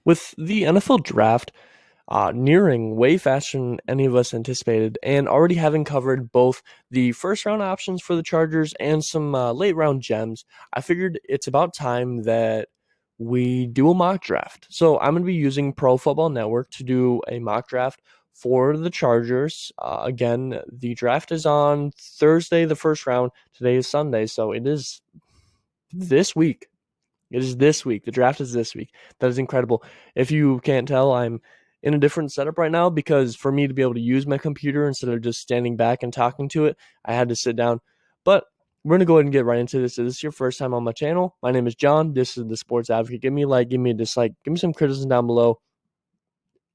With the NFL draft nearing way faster than any of us anticipated, and already having covered both the first round options for the Chargers and some late round gems, I figured it's about time that we do a mock draft. So I'm going to be using Pro Football Network to do a mock draft for the Chargers. Again, the draft is on Thursday, the first round. Today is Sunday, so it is this week. It is this week. The draft is this week. That is incredible. If you can't tell, I'm in a different setup right now because for me to be able to use my computer instead of just standing back and talking to it, I had to sit down. But we're going to go ahead and get right into this. If this is your first time on my channel, my name is John. This is the Sports Advocate. Give me a like, give me a dislike, give me some criticism down below.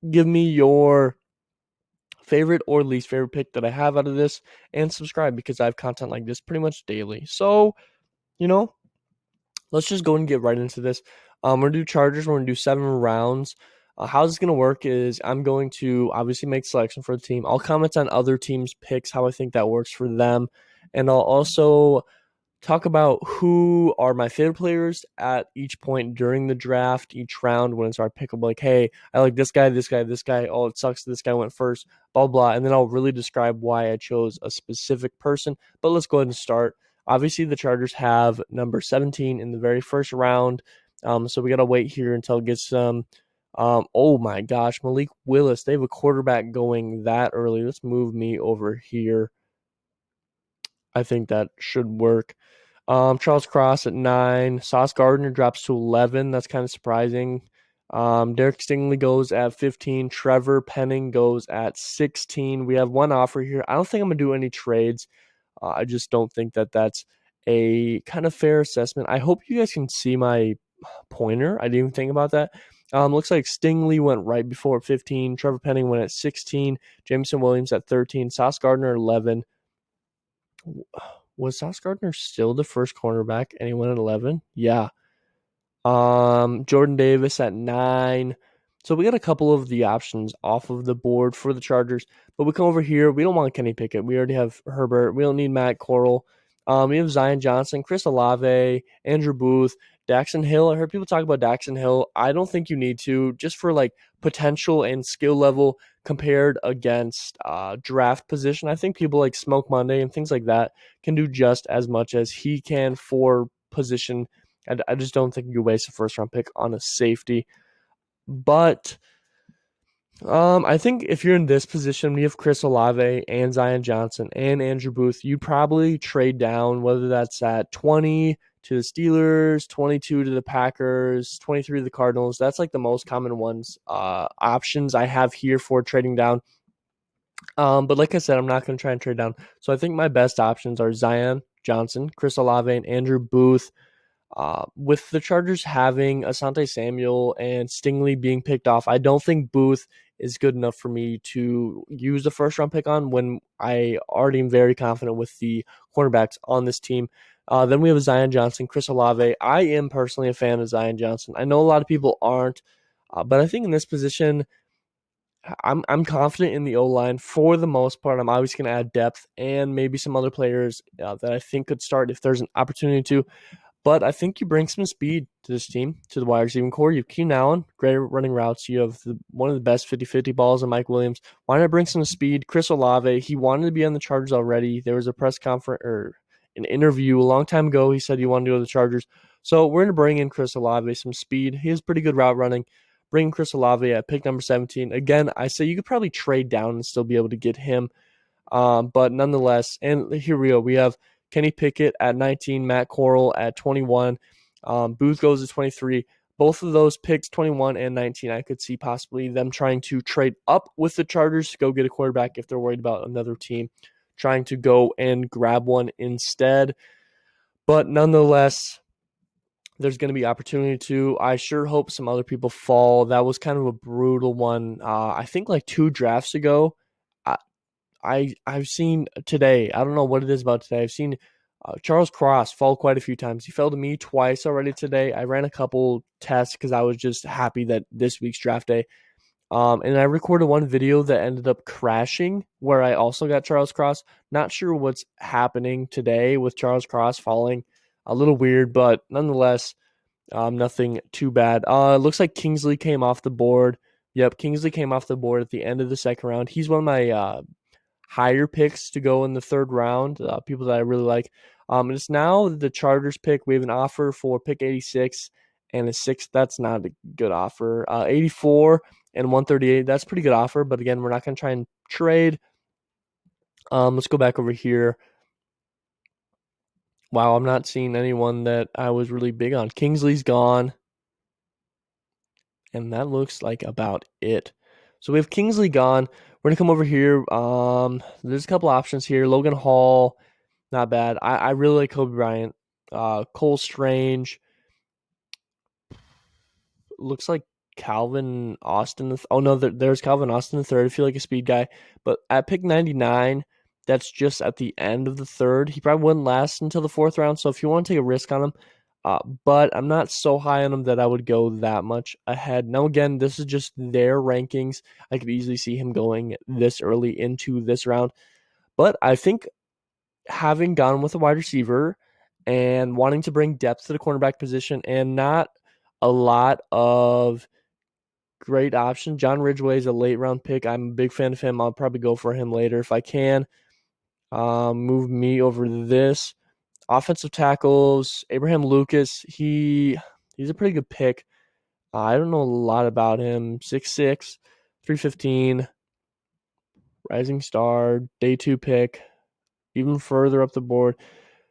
Give me your favorite or least favorite pick that I have out of this, and subscribe because I have content like this pretty much daily. So, you know, let's just go and get right into this. We're going to do Chargers. We're going to do 7 rounds. How this is going to work is I'm going to obviously make selection for the team. I'll comment on other teams' picks, how I think that works for them. And I'll also talk about who are my favorite players at each point during the draft, each round when it's our pick. I'll be like, hey, I like this guy, this guy, this guy. Oh, it sucks this guy went first, blah, blah. And then I'll really describe why I chose a specific person. But let's go ahead and start. Obviously, the Chargers have number 17 in the very first round. So we got to wait here until it gets some. Oh my gosh, Malik Willis. They have a quarterback going that early. Let's move me over here. I think that should work. Charles Cross at 9. Sauce Gardner drops to 11. That's kind of surprising. Derek Stingley goes at 15. Trevor Penning goes at 16. We have one offer here. I don't think I'm going to do any trades. I just don't think that that's a kind of fair assessment. I hope you guys can see my pointer. I didn't even think about that. Looks like Stingley went right before 15. Trevor Penning went at 16. Jameson Williams at 13. Sauce Gardner 11. Was Sauce Gardner still the first cornerback and he went at 11? Yeah. Jordan Davis at 9. So we got a couple of the options off of the board for the Chargers, but we come over here. We don't want Kenny Pickett. We already have Herbert. We don't need Matt Corral. We have Zion Johnson, Chris Olave, Andrew Booth, Daxon Hill. I heard people talk about Daxon Hill. I don't think you need to, just for like potential and skill level compared against draft position. I think people like Smoke Monday and things like that can do just as much as he can for position. I just don't think you waste a first round pick on a safety. But I think if you're in this position, we have Chris Olave and Zion Johnson and Andrew Booth, you'd probably trade down, whether that's at 20 to the Steelers, 22 to the Packers, 23 to the Cardinals. That's like the most common ones, options I have here for trading down. But like I said, I'm not going to try and trade down. So I think my best options are Zion Johnson, Chris Olave, and Andrew Booth. With the Chargers having Asante Samuel and Stingley being picked off, I don't think Booth is good enough for me to use the first round pick on when I already am very confident with the cornerbacks on this team. Then we have Zion Johnson, Chris Olave. I am personally a fan of Zion Johnson. I know a lot of people aren't, but I think in this position, I'm confident in the O line for the most part. I'm always going to add depth and maybe some other players that I think could start if there's an opportunity to. But I think you bring some speed to this team, to the wide receiving core. You have Keenan Allen, great running routes. You have one of the best 50-50 balls in Mike Williams. Why not bring some speed? Chris Olave, he wanted to be on the Chargers already. There was a press conference or an interview a long time ago. He said he wanted to go to the Chargers. So we're going to bring in Chris Olave, some speed. He has pretty good route running. Bring Chris Olave at pick number 17. Again, I say you could probably trade down and still be able to get him. But nonetheless, and here we go. We have Kenny Pickett at 19, Matt Corral at 21. Booth goes to 23. Both of those picks, 21 and 19, I could see possibly them trying to trade up with the Chargers to go get a quarterback if they're worried about another team trying to go and grab one instead. But nonetheless, there's going to be opportunity to. I sure hope some other people fall. That was kind of a brutal one. I think like 2 drafts ago, I've seen today. I don't know what it is about today. I've seen Charles Cross fall quite a few times. He fell to me twice already today. I ran a couple tests because I was just happy that this week's draft day. And I recorded one video that ended up crashing where I also got Charles Cross. Not sure what's happening today with Charles Cross falling. A little weird, but nonetheless, Nothing too bad. It looks like Kingsley came off the board. Yep, Kingsley came off the board at the end of the second round. He's one of my higher picks to go in the third round, people that I really like. And it's now the Chargers pick. We have an offer for pick 86 and a sixth. That's not a good offer. 84 and 138. That's a pretty good offer. But again, we're not going to try and trade. Let's go back over here. Wow, I'm not seeing anyone that I was really big on. Kingsley's gone. And that looks like about it. So we have Kingsley gone. We're gonna come over here. There's a couple options here. Logan Hall, not bad. I really like Kobe Bryant. Cole Strange. Looks like Calvin Austin. Oh no, there's Calvin Austin the third. I feel like a speed guy, but at pick 99, that's just at the end of the third. He probably wouldn't last until the fourth round. So if you want to take a risk on him, but I'm not so high on him that I would go that much ahead. Now again, this is just their rankings. I could easily see him going this early into this round, but I think having gone with a wide receiver and wanting to bring depth to the cornerback position and not a lot of great option. John Ridgeway is a late round pick. I'm a big fan of him. I'll probably go for him later if I can. Move me over to this. Offensive tackles, Abraham Lucas. He's a pretty good pick. I don't know a lot about him. 6'6", 315, rising star, day 2 pick, even further up the board.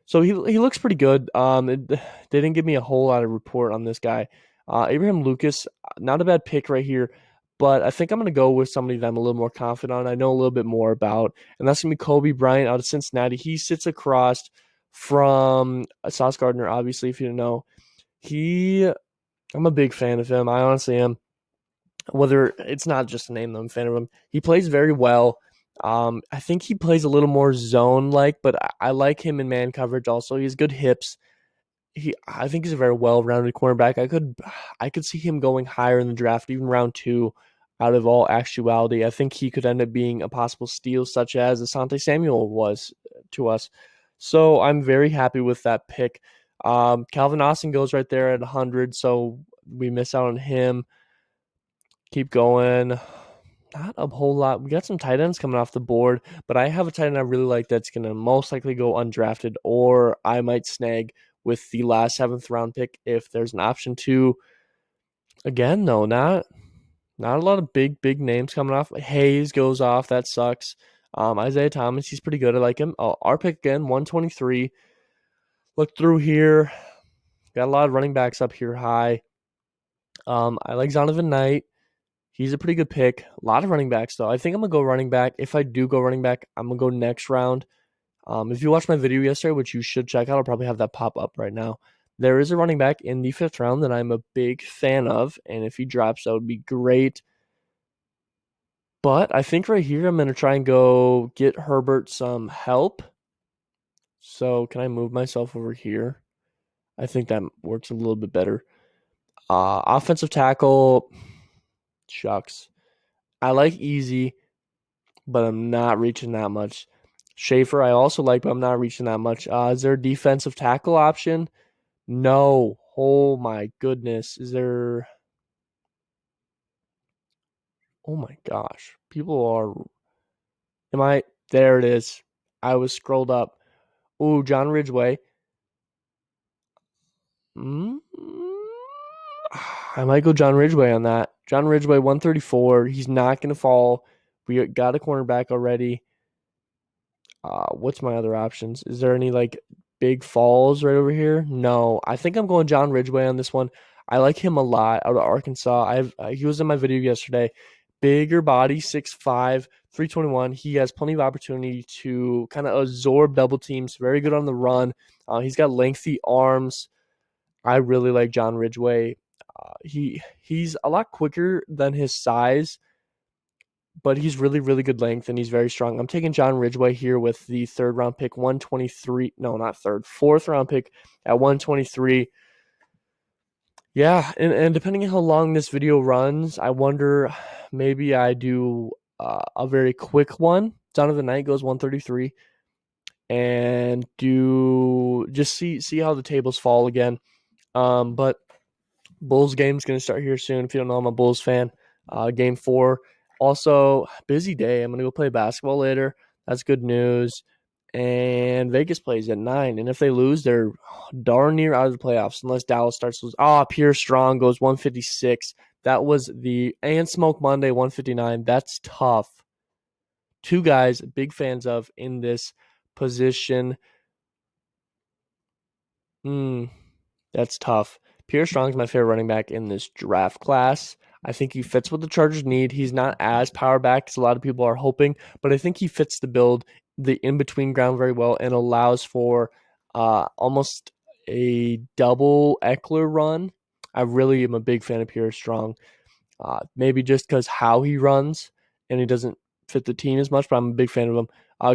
So he looks pretty good. They didn't give me a whole lot of report on this guy. Abraham Lucas, not a bad pick right here, but I think I'm going to go with somebody that I'm a little more confident on. I know a little bit more about, and that's going to be Kobe Bryant out of Cincinnati. He sits across from Sauce Gardner, obviously, if you didn't know. I'm a big fan of him. I honestly am. Whether it's not just a name that I'm a fan of him, he plays very well. I think he plays a little more zone like, but I like him in man coverage also. He has good hips. I think he's a very well-rounded cornerback. I could see him going higher in the draft, even round 2. Out of all actuality, I think he could end up being a possible steal, such as Asante Samuel was to us. So I'm very happy with that pick. Calvin Austin goes right there at 100, so we miss out on him. Keep going. Not a whole lot. We got some tight ends coming off the board, but I have a tight end I really like that's going to most likely go undrafted, or I might snag with the last 7th round pick if there's an option to. Again, though, not a lot of big names coming off. Hayes goes off. That sucks. Isaiah Thomas, he's pretty good. I like him. Our pick again, 123. Look through here. Got a lot of running backs up here high. I like Zonovan Knight. He's a pretty good pick. A lot of running backs, though. I think I'm going to go running back. If I do go running back, I'm going to go next round. If you watched my video yesterday, which you should check out, I'll probably have that pop up right now. There is a running back in the 5th round that I'm a big fan of, and if he drops, that would be great. But I think right here I'm going to try and go get Herbert some help. So can I move myself over here? I think that works a little bit better. Offensive tackle, shucks. I like Easy, but I'm not reaching that much. Schaefer, I also like, but I'm not reaching that much. Is there a defensive tackle option? No. Oh my goodness. Is there? Oh my gosh. People are. Am I? There it is. I was scrolled up. Ooh, John Ridgeway. Mm, I might go John Ridgeway on that. John Ridgeway, 134. He's not going to fall. We got a cornerback already. What's my other options? Is there any like big falls right over here? No. I think I'm going John Ridgeway on this one. I like him a lot out of Arkansas. He was in my video yesterday. Bigger body, 6'5", 321. He has plenty of opportunity to kind of absorb double teams. Very good on the run. He's got lengthy arms. I really like John Ridgeway. He's a lot quicker than his size, but he's really good length and he's very strong. I'm taking John Ridgeway here with the 3rd round pick, 123. No, not 3rd, 4th round pick at 123. Yeah, and depending on how long this video runs, I wonder maybe I do a very quick one. Donovan Knight goes 133, and do just see how the tables fall again. But Bulls game's going to start here soon. If you don't know, I'm a Bulls fan. Game 4. Also, busy day. I'm going to go play basketball later. That's good news. And Vegas plays at 9. And if they lose, they're darn near out of the playoffs unless Dallas starts to lose. Pierce Strong goes 156. That was and Smoke Monday 159. That's tough. Two guys big fans of in this position. That's tough. Pierre Strong's my favorite running back in this draft class. I think he fits what the Chargers need. He's not as power back as a lot of people are hoping, but I think he fits the build, the in-between ground very well, and allows for almost a double Eckler run. I really am a big fan of Pierre Strong. Maybe just because how he runs and he doesn't fit the team as much, but I'm a big fan of him.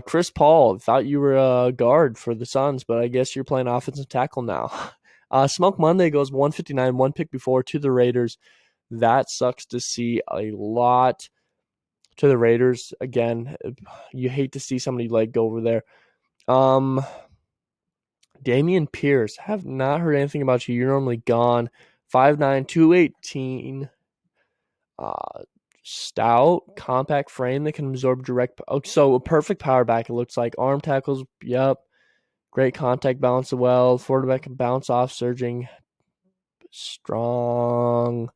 Chris Paul, thought you were a guard for the Suns, but I guess you're playing offensive tackle now. Smoke Monday goes 159, one pick before to the Raiders. That sucks to see a lot to the Raiders. Again, you hate to see somebody like go over there. Dameon Pierce, have not heard anything about you. You're normally gone. 5'9", 218. Stout, compact frame that can absorb direct. So a perfect power back, it looks like. Arm tackles, yep. Great contact balance as well. Quarterback can bounce off, surging. Strong,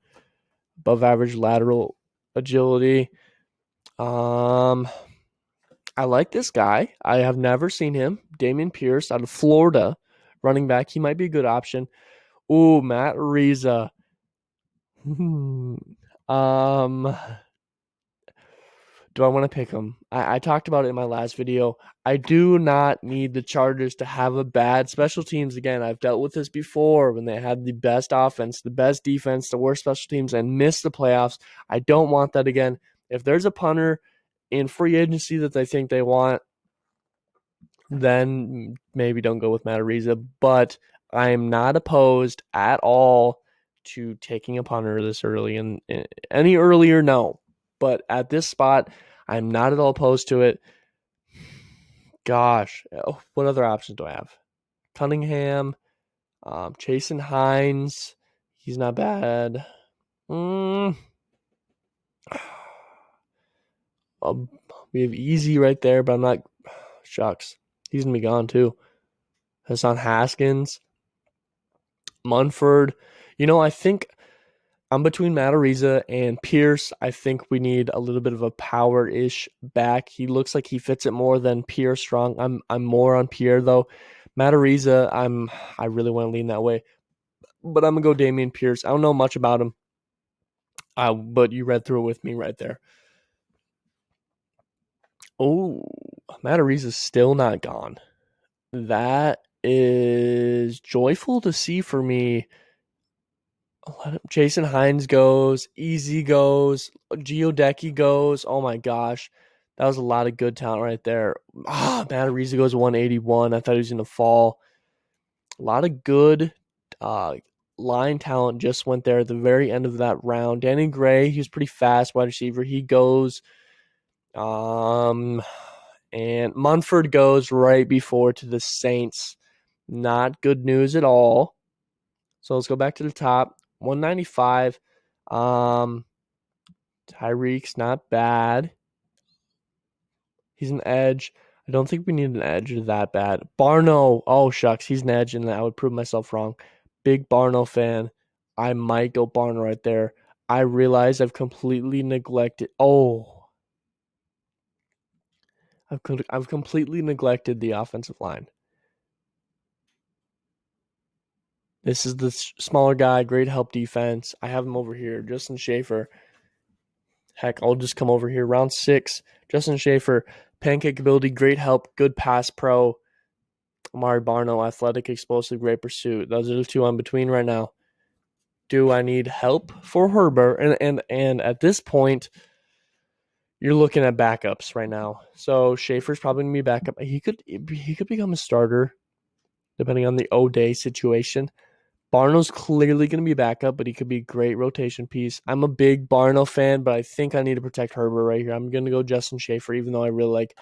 above average lateral agility. I like this guy. I have never seen him. Dameon Pierce out of Florida, running back. He might be a good option. Ooh, Matt Reza. Do I want to pick him? I talked about it in my last video. I do not need the Chargers to have a bad special teams again. I've dealt with this before when they had the best offense, the best defense, the worst special teams, and missed the playoffs. I don't want that again. If there's a punter in free agency that they think they want, then maybe don't go with Matt Ariza. But I am not opposed at all to taking a punter this early. And any earlier, no. But at this spot, I'm not at all opposed to it. Gosh, what other options do I have? Cunningham, Chasen Hines. He's not bad. We have Easy right there, but I'm not. Shucks. He's going to be gone too. Hassan Haskins, Munford. I think I'm between Matt Ariza and Pierce. I think we need a little bit of a power-ish back. He looks like he fits it more than Pierre Strong. I'm more on Pierre though. Matt Ariza, I really want to lean that way. But I'm gonna go Dameon Pierce. I don't know much about him. But you read through it with me right there. Oh, Matt Ariza's still not gone. That is joyful to see for me. Jason Hines goes, Easy goes, Giodecki goes. Oh my gosh, that was a lot of good talent right there. Matt Ariza goes 181. I thought he was going to fall. A lot of good line talent just went there at the very end of that round. Danny Gray, he was pretty fast wide receiver. He goes. And Munford goes right before to the Saints. Not good news at all. So let's go back to the top. 195. Tyreek's not bad. He's an edge. I don't think we need an edge that bad. Barno. Oh, shucks. He's an edge, and I would prove myself wrong. Big Barno fan. I might go Barno right there. I realize I've completely neglected. I've completely neglected the offensive line. This is the smaller guy, great help defense. I have him over here, Justin Schaefer. Heck, I'll just come over here. Round 6, Justin Schaefer, pancake ability, great help, good pass pro. Amari Barno, athletic, explosive, great pursuit. Those are the two I'm between right now. Do I need help for Herbert? And at this point, you're looking at backups right now. So Schaefer's probably gonna be backup. He could become a starter, depending on the O-Day situation. Barno's clearly going to be backup, but he could be a great rotation piece. I'm a big Barno fan, but I think I need to protect Herbert right here. I'm going to go Justin Schaefer, even though I really like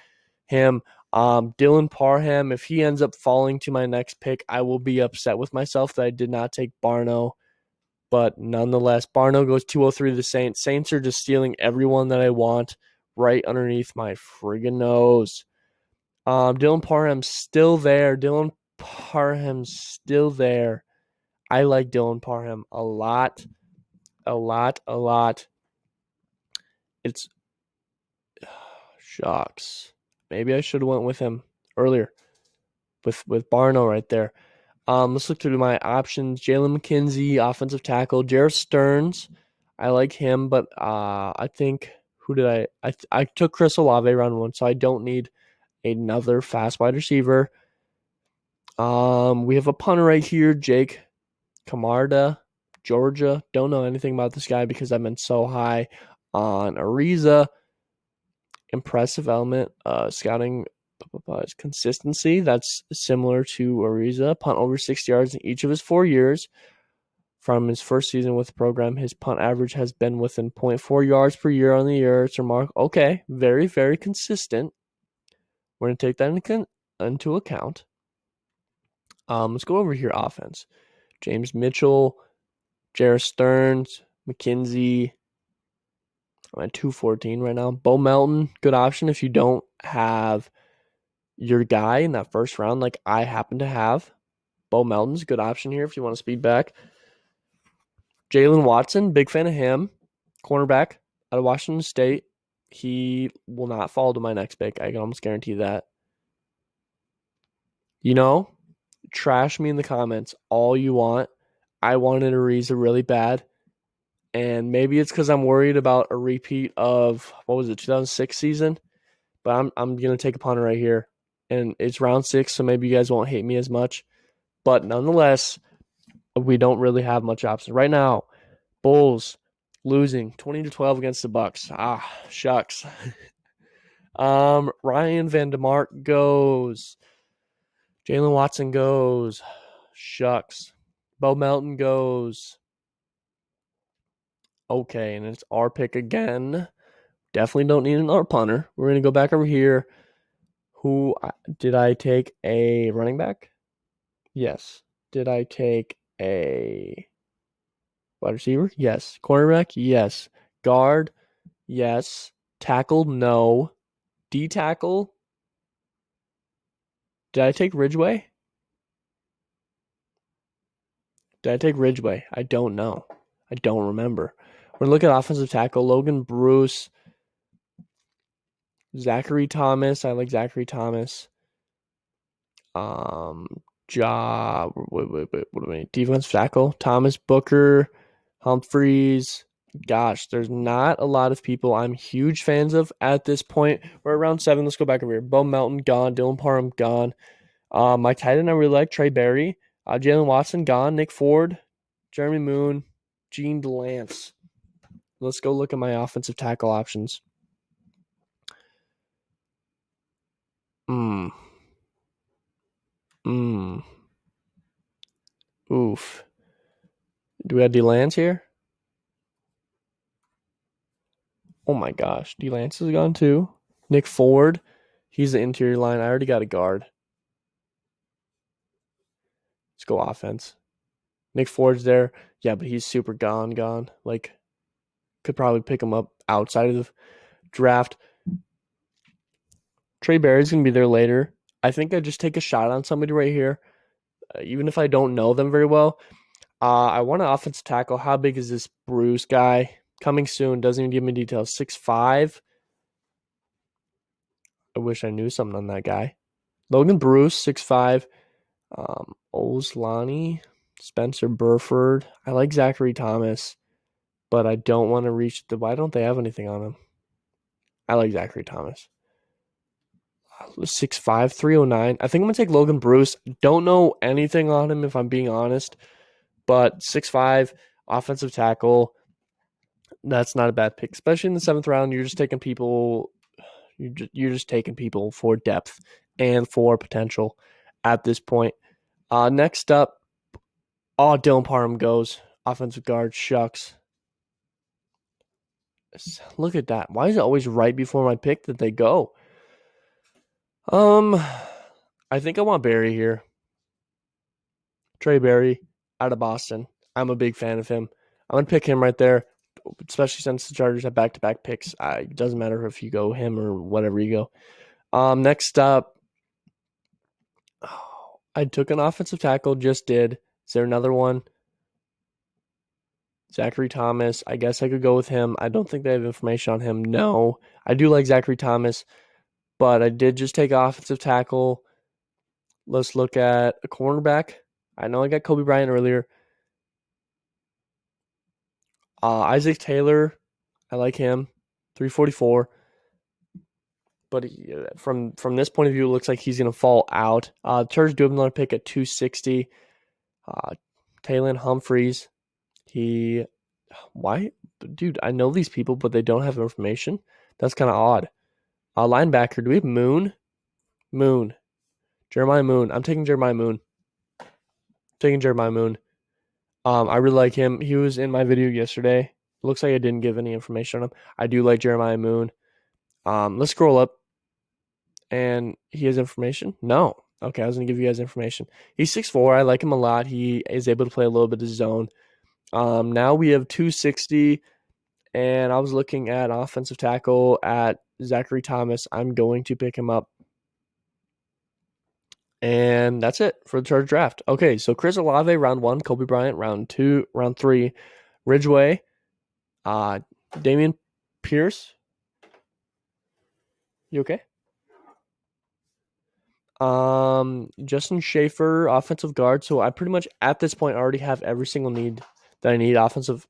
him. Dylan Parham, if he ends up falling to my next pick, I will be upset with myself that I did not take Barno. But nonetheless, Barno goes 203 to the Saints. Saints are just stealing everyone that I want right underneath my friggin' nose. Dylan Parham's still there. I like Dylan Parham a lot. It's shocks. Maybe I should have went with him earlier with Barno right there. Let's look through my options. Jalen McKenzie, offensive tackle. Jarrett Stearns, I like him, but I think who did I took Chris Olave round 1, so I don't need another fast wide receiver. We have a punter right here, Jake Camarda, Georgia. Don't know anything about this guy because I've been so high on Ariza. Impressive element, scouting consistency. That's similar to Ariza. Punt over 60 yards in each of his 4 years. From his first season with the program, his punt average has been within 0.4 yards per year on the year. It's remarkable. Okay, very, very consistent. We're going to take that into account. Let's go over here, offense. James Mitchell, Jarrett Stearns, McKenzie. I'm at 214 right now. Bo Melton, good option if you don't have your guy in that first round like I happen to have. Bo Melton's a good option here if you want to speed back. Jalen Watson, big fan of him. Cornerback out of Washington State. He will not fall to my next pick. I can almost guarantee that. Trash me in the comments all you want. I wanted Ariza really bad. And maybe it's because I'm worried about a repeat of, 2006 season. But I'm going to take a punter right here. And it's round 6, so maybe you guys won't hate me as much. But nonetheless, we don't really have much options. Right now, Bulls losing 20-12 against the Bucks. Shucks. Ryan Van DeMark goes. Jalen Watson goes. Shucks. Bo Melton goes. Okay, and it's our pick again. Definitely don't need another punter. We're going to go back over here. Did I take a running back? Yes. Did I take a wide receiver? Yes. Cornerback? Yes. Guard? Yes. Tackle? No. D tackle? Did I take Ridgeway? I don't know. I don't remember. We're going to look at offensive tackle. Logan Bruce. Zachary Thomas. I like Zachary Thomas. Defensive tackle. Thomas Booker. Humphreys. Gosh, there's not a lot of people I'm huge fans of at this point. We're at round 7. Let's go back over here. Bo Melton, gone. Dylan Parham, gone. My tight end I really like, Trey Berry. Jalen Watson, gone. Nick Ford, Jeremy Moon, Gene DeLance. Let's go look at my offensive tackle options. Oof. Do we have DeLance here? Oh my gosh. DeLance is gone too. Nick Ford. He's the interior line. I already got a guard. Let's go offense. Nick Ford's there. Yeah, but he's super gone. Like, could probably pick him up outside of the draft. Trey Berry's going to be there later. I think I just take a shot on somebody right here, even if I don't know them very well. I want an offensive tackle. How big is this Bruce guy? Coming soon. Doesn't even give me details. 6'5". I wish I knew something on that guy. Logan Bruce, 6'5". Oslani, Spencer Burford. I like Zachary Thomas, but I don't want to reach the. Why don't they have anything on him? I like Zachary Thomas. 6'5", 309. I think I'm going to take Logan Bruce. Don't know anything on him, if I'm being honest, but 6'5", offensive tackle. That's not a bad pick, especially in the 7th round. You're just taking people. You're just taking people for depth and for potential at this point. Next up, Dylan Parham goes. Offensive guard, shucks. Look at that. Why is it always right before my pick that they go? I think I want Barry here. Trey Berry out of Boston. I'm a big fan of him. I'm going to pick him right there, especially since the Chargers have back-to-back picks. It doesn't matter if you go him or whatever you go. Next up, I took an offensive tackle, just did. Is there another one? Zachary Thomas. I guess I could go with him. I don't think they have information on him. No. I do like Zachary Thomas, but I did just take offensive tackle. Let's look at a cornerback. I know I got Kobe Bryant earlier. Isaac Taylor. I like him. 344. But from this point of view, it looks like he's going to fall out. Chargers do have another pick at 260. Taylon Humphreys. Why? Dude, I know these people, but they don't have information. That's kind of odd. Linebacker, do we have Moon? Moon. Jeremiah Moon. I'm taking Jeremiah Moon. I really like him. He was in my video yesterday. Looks like I didn't give any information on him. I do like Jeremiah Moon. Let's scroll up. And he has information? No. Okay, I was going to give you guys information. He's 6'4". I like him a lot. He is able to play a little bit of zone. Now we have 260, and I was looking at offensive tackle at Zachary Thomas. I'm going to pick him up. And that's it for the Charger draft. Okay, so Chris Olave, round 1. Kobe Bryant, round 2. Round 3, Ridgeway. Damian Pierce. You okay? Justin Schaefer, offensive guard. So I pretty much at this point already have every single need that I need offensive,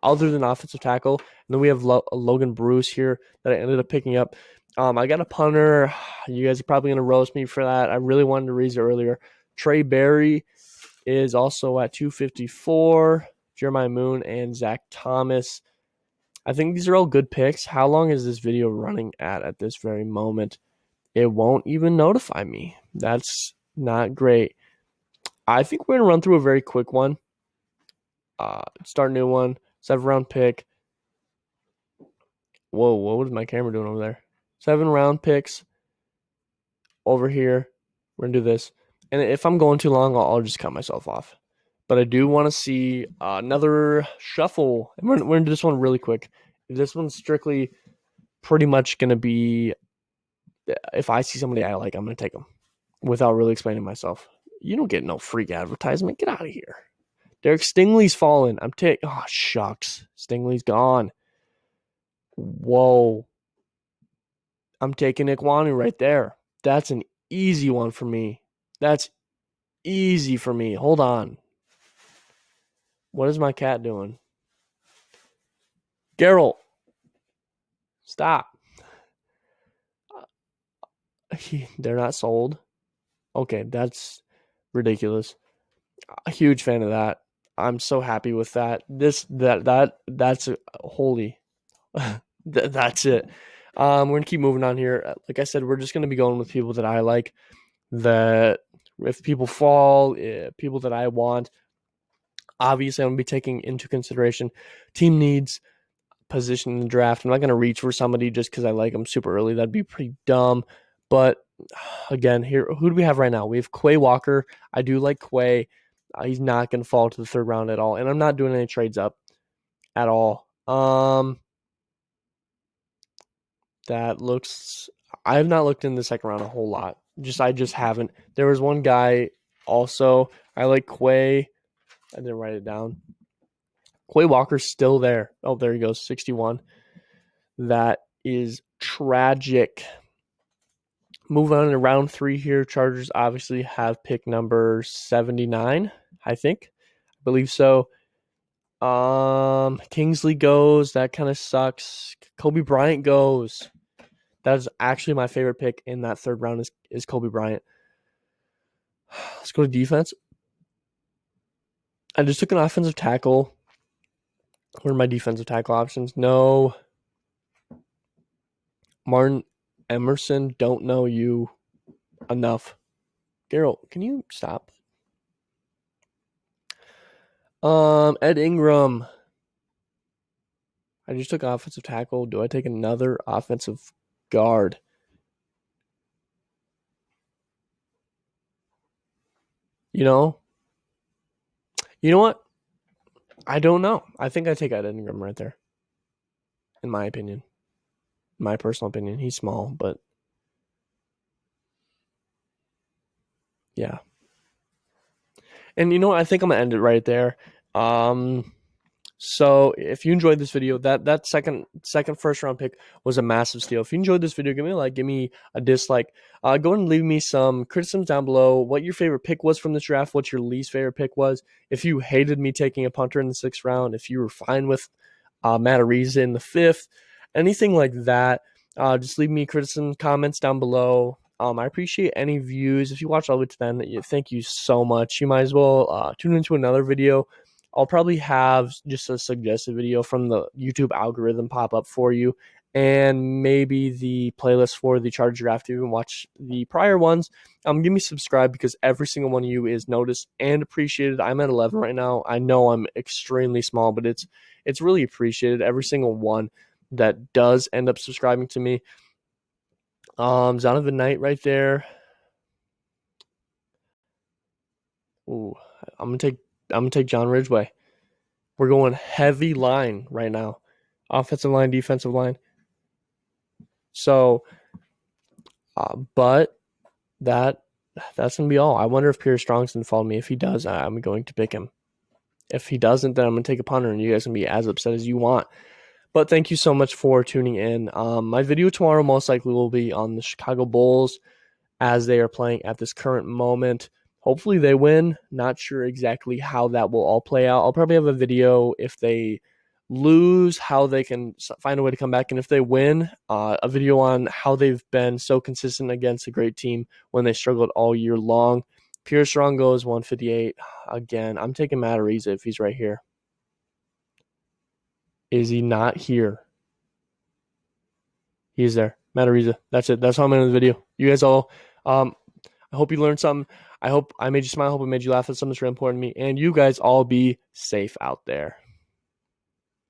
other than offensive tackle. And then we have Logan Bruce here that I ended up picking up. I got a punter. You guys are probably going to roast me for that. I really wanted to read it earlier. Trey Berry is also at 254. Jeremiah Moon and Zach Thomas. I think these are all good picks. How long is this video running at this very moment? It won't even notify me. That's not great. I think we're going to run through a very quick one. Start a new one. 7-round pick. Whoa, what is my camera doing over there? 7-round picks over here. We're going to do this. And if I'm going too long, I'll just cut myself off. But I do want to see another shuffle. And we're going to do this one really quick. This one's strictly pretty much going to be, if I see somebody I like, I'm going to take them without really explaining myself. You don't get no freak advertisement. Get out of here. Derek Stingley's fallen. Oh, shucks. Stingley's gone. Whoa. I'm taking Ikwanu right there. That's an easy one for me. That's easy for me. Hold on. What is my cat doing? Geralt. Stop. They're not sold. Okay, that's ridiculous. A huge fan of that. I'm so happy with that. That's holy. That's it. We're gonna keep moving on here. Like I said, we're just gonna be going with people that I like. That if people fall, people that I want. Obviously, I'm gonna be taking into consideration team needs, position in the draft. I'm not gonna reach for somebody just because I like them super early. That'd be pretty dumb. But again, here, who do we have right now? We have Quay Walker. I do like Quay. He's not gonna fall to the 3rd round at all, and I'm not doing any trades up at all. That looks. I have not looked in the 2nd round a whole lot. I just haven't. There was one guy also. I like Quay. I didn't write it down. Quay Walker's still there. Oh, there he goes. 61. That is tragic. Moving on to round 3 here. Chargers obviously have pick number 79, I think. I believe so. Kingsley goes. That kind of sucks. Kobe Bryant goes. That is actually my favorite pick in that 3rd round is Kobe Bryant. Let's go to defense. I just took an offensive tackle. What are my defensive tackle options? No. Martin Emerson, don't know you enough. Geralt, can you stop? Ed Ingram. I just took offensive tackle. Do I take another offensive guard? You know what? I don't know. I think I take Ed Ingram right there. In my opinion. My personal opinion. He's small, but yeah. And you know what? I think I'm gonna end it right there. So if you enjoyed this video, that second first round pick was a massive steal. If you enjoyed this video, give me a like, give me a dislike. Go ahead and leave me some criticisms down below. What your favorite pick was from this draft, what your least favorite pick was. If you hated me taking a punter in the 6th round, if you were fine with Matt Ariza in the 5th, anything like that, just leave me criticism comments down below. I appreciate any views. If you watch all the way to the end, thank you so much. You might as well tune into another video. I'll probably have just a suggested video from the YouTube algorithm pop up for you, and maybe the playlist for the Charger draft. If you even watch the prior ones, give me subscribe, because every single one of you is noticed and appreciated. I'm at 11 right now. I know I'm extremely small, but it's really appreciated. Every single one that does end up subscribing to me. Zonovan Knight right there. Ooh, I'm gonna take John Ridgeway. We're going heavy line right now. Offensive line, defensive line. So, but that's gonna be all. I wonder if Pierce Strong's gonna follow me. If he does, I'm going to pick him. If he doesn't, then I'm gonna take a punter, and you guys can be as upset as you want. But thank you so much for tuning in. My video tomorrow most likely will be on the Chicago Bulls as they are playing at this current moment. Hopefully they win. Not sure exactly how that will all play out. I'll probably have a video if they lose, how they can find a way to come back, and if they win, a video on how they've been so consistent against a great team when they struggled all year long. Pierce Strong goes 158. Again, I'm taking Matt Ariza if he's right here. Is he not here? He's there. Matt Ariza. That's it. That's how I'm ending the video. You guys all, I hope you learned something. I hope I made you smile. I hope I made you laugh. That's something that's really important to me. And you guys all be safe out there.